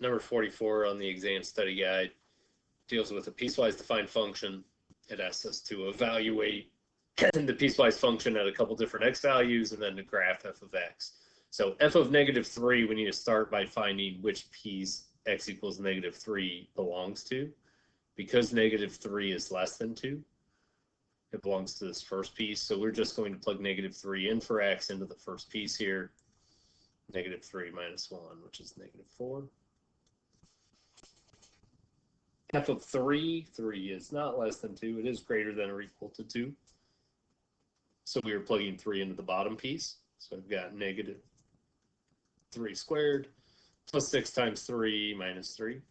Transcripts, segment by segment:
number 44 on the exam study guide deals with a piecewise defined function. It asks us to evaluate the piecewise function at a couple different x values and then to graph f of x. So f of -3, we need to start by finding which piece x equals -3 belongs to. Because -3 is less than 2, it belongs to this first piece. So we're just going to plug -3 in for x into the first piece here. -3 minus 1, which is -4. F of 3 is not less than 2. It is greater than or equal to 2. So we are plugging 3 into the bottom piece. So I've got -3 squared plus 6 times 3 minus 3.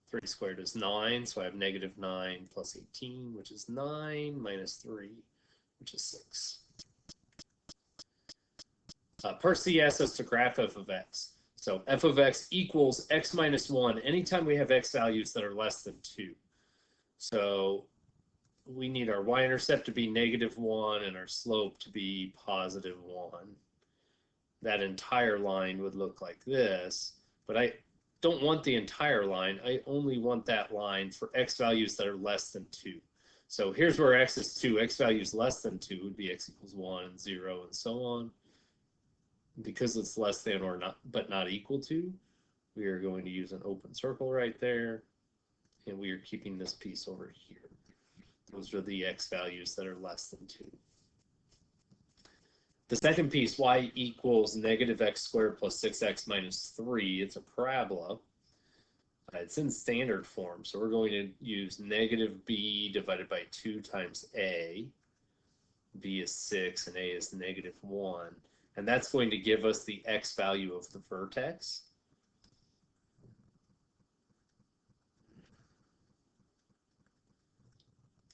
3 squared is 9, so I have -9 plus 18, which is 9 minus 3, which is 6. Part C asks us to graph f of x. So f of x equals x minus 1 anytime we have x values that are less than 2. So we need our y-intercept to be -1 and our slope to be +1. That entire line would look like this, but I don't want the entire line. I only want that line for x values that are less than 2. So here's where x is 2. X values less than 2 would be x equals 1 and 0 and so on. Because it's less than or not, but not equal to, we are going to use an open circle right there, and we are keeping this piece over here. Those are the x values that are less than 2. The second piece, y equals -x squared plus 6x minus 3, it's a parabola. It's in standard form, so we're going to use -b divided by 2 times a. b is 6 and a is -1. And that's going to give us the x value of the vertex.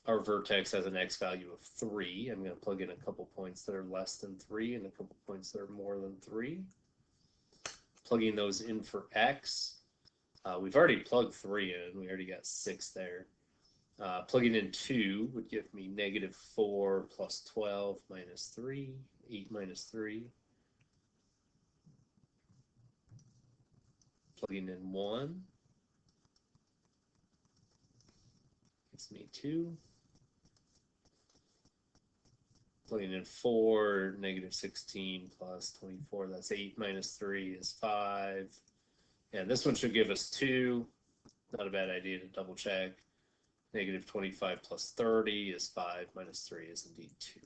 Our vertex has an x value of 3. I'm going to plug in a couple points that are less than 3 and a couple points that are more than 3. Plugging those in for x. We've already plugged 3 in. We already got 6 there. Plugging in 2 would give me -4 plus 12 minus 3, 8 minus 3. Plugging in 1 gives me 2. Plugging in 4, -16 plus 24, that's 8 minus 3 is 5. And this one should give us 2. Not a bad idea to double check. -25 plus 30 is 5 minus 3 is indeed 2.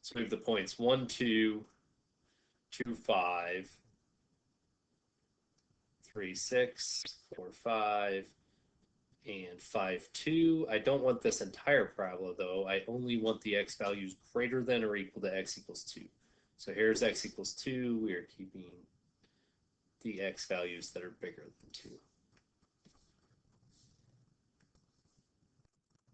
So we have the points 1, 2, 2, 5, 3, 6, 4, 5, and 5, 2. I don't want this entire parabola though. I only want the x values greater than or equal to x equals 2. So here's x equals 2. We are keeping the x values that are bigger than 2.